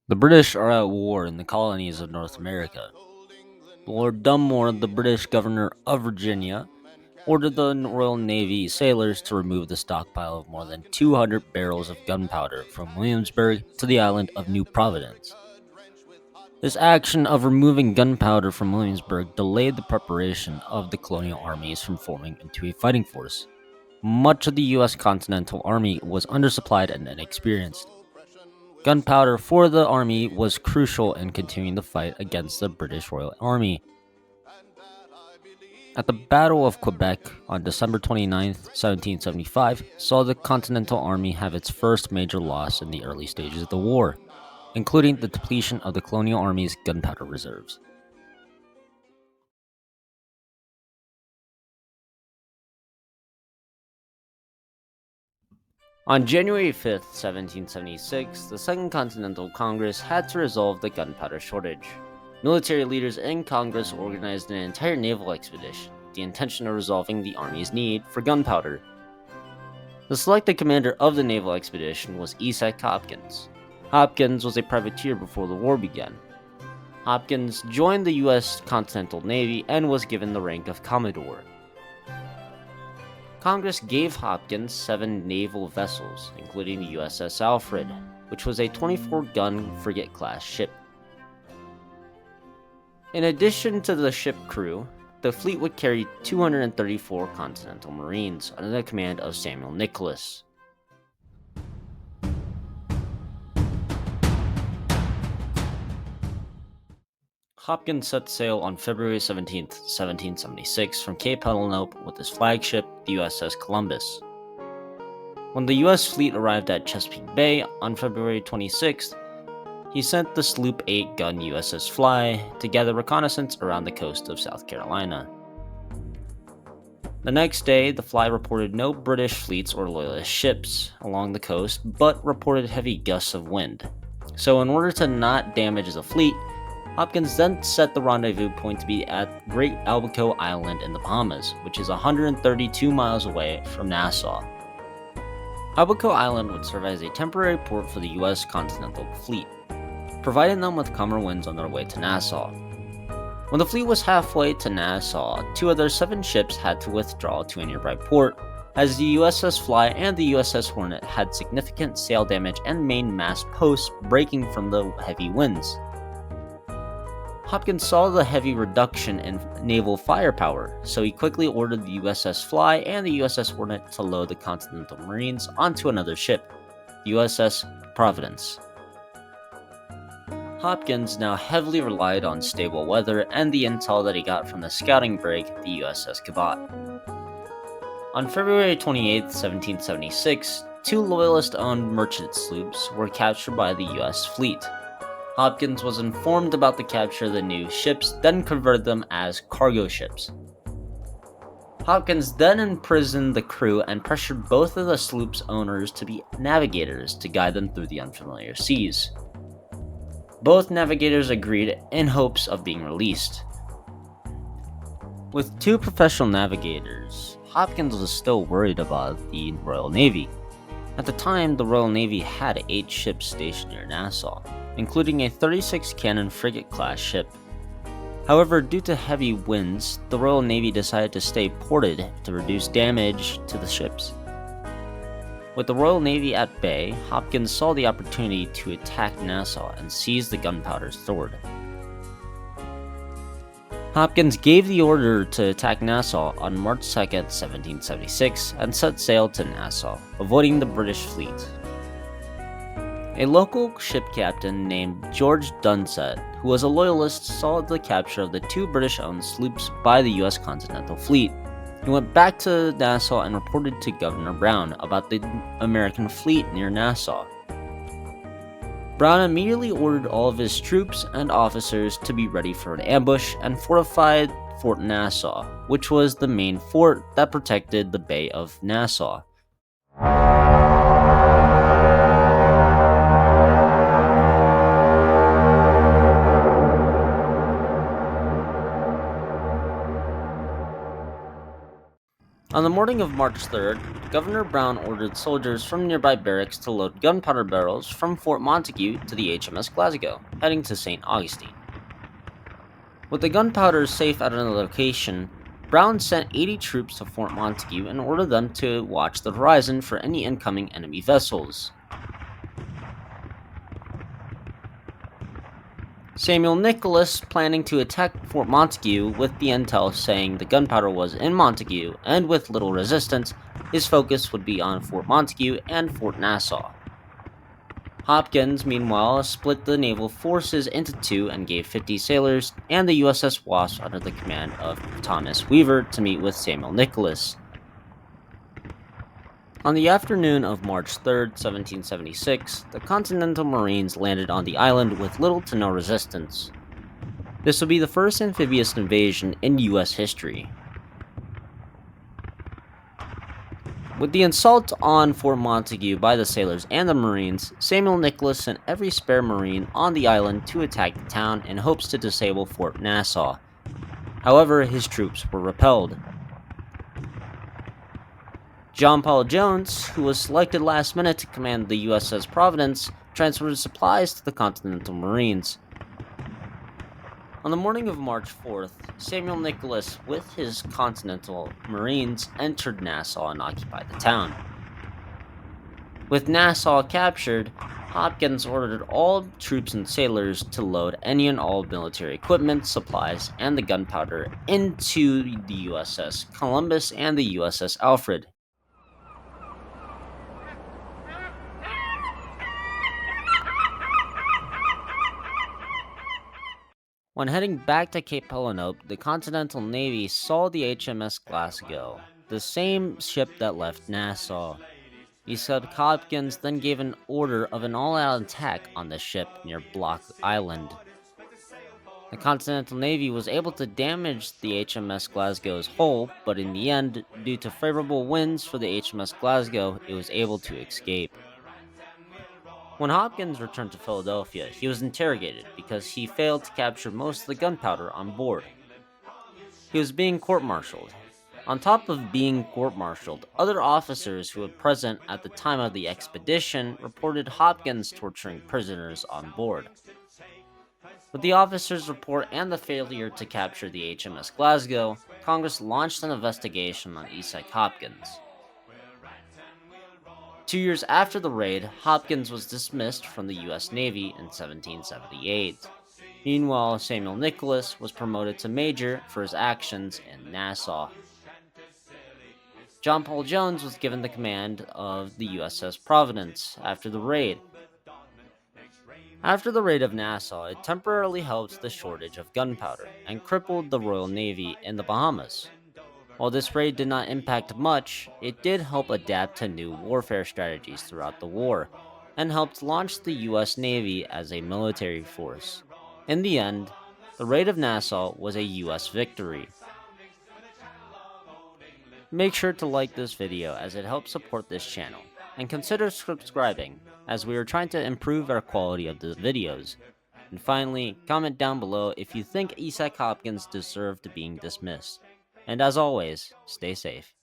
The British are at war in the colonies of North America. Lord Dunmore, the British governor of Virginia, ordered the Royal Navy sailors to remove the stockpile of more than 200 barrels of gunpowder from Williamsburg to the island of New Providence. This action of removing gunpowder from Williamsburg delayed the preparation of the colonial armies from forming into a fighting force. Much of the U.S. Continental Army was undersupplied and inexperienced. Gunpowder for the army was crucial in continuing the fight against the British Royal Army. At the Battle of Quebec on December 29, 1775, saw the Continental Army have its first major loss in the early stages of the war, including the depletion of the Colonial Army's gunpowder reserves. On January 5, 1776, the Second Continental Congress had to resolve the gunpowder shortage. Military leaders in Congress organized an entire naval expedition with the intention of resolving the Army's need for gunpowder. The selected commander of the naval expedition was Isaac Hopkins. Hopkins was a privateer before the war began. Hopkins joined the U.S. Continental Navy and was given the rank of Commodore. Congress gave Hopkins 7 naval vessels, including the USS Alfred, which was a 24-gun frigate-class ship. In addition to the ship crew, the fleet would carry 234 Continental Marines under the command of Samuel Nicholas. Hopkins set sail on February 17, 1776 from Cape Helenope with his flagship, the USS Columbus. When the U.S. fleet arrived at Chesapeake Bay on February 26th, he sent the sloop 8-gun USS Fly to gather reconnaissance around the coast of South Carolina. The next day, the Fly reported no British fleets or Loyalist ships along the coast, but reported heavy gusts of wind. So in order to not damage the fleet, Hopkins then set the rendezvous point to be at Great Albacoa Island in the Bahamas, which is 132 miles away from Nassau. Albacoa Island would serve as a temporary port for the U.S. Continental Fleet, providing them with calmer winds on their way to Nassau. When the fleet was halfway to Nassau, 2 of their 7 ships had to withdraw to a nearby port, as the USS Fly and the USS Hornet had significant sail damage and mainmast posts breaking from the heavy winds. Hopkins saw the heavy reduction in naval firepower, so he quickly ordered the USS Fly and the USS Hornet to load the Continental Marines onto another ship, the USS Providence. Hopkins now heavily relied on stable weather and the intel that he got from the scouting brig, the USS Cabot. On February 28, 1776, 2 Loyalist-owned merchant sloops were captured by the U.S. fleet. Hopkins was informed about the capture of the new ships, then converted them as cargo ships. Hopkins then imprisoned the crew and pressured both of the sloops' owners to be navigators to guide them through the unfamiliar seas. Both navigators agreed in hopes of being released. With 2 professional navigators, Hopkins was still worried about the Royal Navy. At the time, the Royal Navy had 8 ships stationed near Nassau, including a 36-cannon frigate-class ship. However, due to heavy winds, the Royal Navy decided to stay ported to reduce damage to the ships. With the Royal Navy at bay, Hopkins saw the opportunity to attack Nassau and seize the gunpowder stored. Hopkins gave the order to attack Nassau on March 2, 1776, and set sail to Nassau, avoiding the British fleet. A local ship captain named George Dunset, who was a loyalist, saw the capture of the 2 British-owned sloops by the U.S. Continental Fleet. He went back to Nassau and reported to Governor Brown about the American fleet near Nassau. Brown immediately ordered all of his troops and officers to be ready for an ambush and fortified Fort Nassau, which was the main fort that protected the Bay of Nassau. On the morning of March 3rd, Governor Brown ordered soldiers from nearby barracks to load gunpowder barrels from Fort Montague to the HMS Glasgow, heading to St. Augustine. With the gunpowder safe at another location, Brown sent 80 troops to Fort Montague and ordered them to watch the horizon for any incoming enemy vessels. Samuel Nicholas, planning to attack Fort Montague with the intel saying the gunpowder was in Montague, and with little resistance, his focus would be on Fort Montague and Fort Nassau. Hopkins, meanwhile, split the naval forces into two and gave 50 sailors and the USS Wasp under the command of Thomas Weaver to meet with Samuel Nicholas. On the afternoon of March 3, 1776, the Continental Marines landed on the island with little to no resistance. This would be the first amphibious invasion in U.S. history. With the assault on Fort Montague by the sailors and the Marines, Samuel Nicholas sent every spare Marine on the island to attack the town in hopes to disable Fort Nassau. However, his troops were repelled. John Paul Jones, who was selected last minute to command the USS Providence, transferred supplies to the Continental Marines. On the morning of March 4th, Samuel Nicholas, with his Continental Marines, entered Nassau and occupied the town. With Nassau captured, Hopkins ordered all troops and sailors to load any and all military equipment, supplies, and the gunpowder into the USS Columbus and the USS Alfred. When heading back to Cape Helenope, the Continental Navy saw the HMS Glasgow, the same ship that left Nassau. Hopkins then gave an order of an all-out attack on the ship near Block Island. The Continental Navy was able to damage the HMS Glasgow's hull, but in the end, due to favorable winds for the HMS Glasgow, it was able to escape. When Hopkins returned to Philadelphia, he was interrogated because he failed to capture most of the gunpowder on board. He was being court-martialed. On top of being court-martialed, other officers who were present at the time of the expedition reported Hopkins torturing prisoners on board. With the officers' report and the failure to capture the HMS Glasgow, Congress launched an investigation on Isaac Hopkins. 2 years after the raid, Hopkins was dismissed from the U.S. Navy in 1778. Meanwhile, Samuel Nicholas was promoted to major for his actions in Nassau. John Paul Jones was given the command of the USS Providence after the raid. After the raid of Nassau, it temporarily helped the shortage of gunpowder and crippled the Royal Navy in the Bahamas. While this raid did not impact much, it did help adapt to new warfare strategies throughout the war, and helped launch the US Navy as a military force. In the end, the raid of Nassau was a US victory. Make sure to like this video as it helps support this channel, and consider subscribing as we are trying to improve our quality of the videos. And finally, comment down below if you think Isaac Hopkins deserved being dismissed. And as always, stay safe.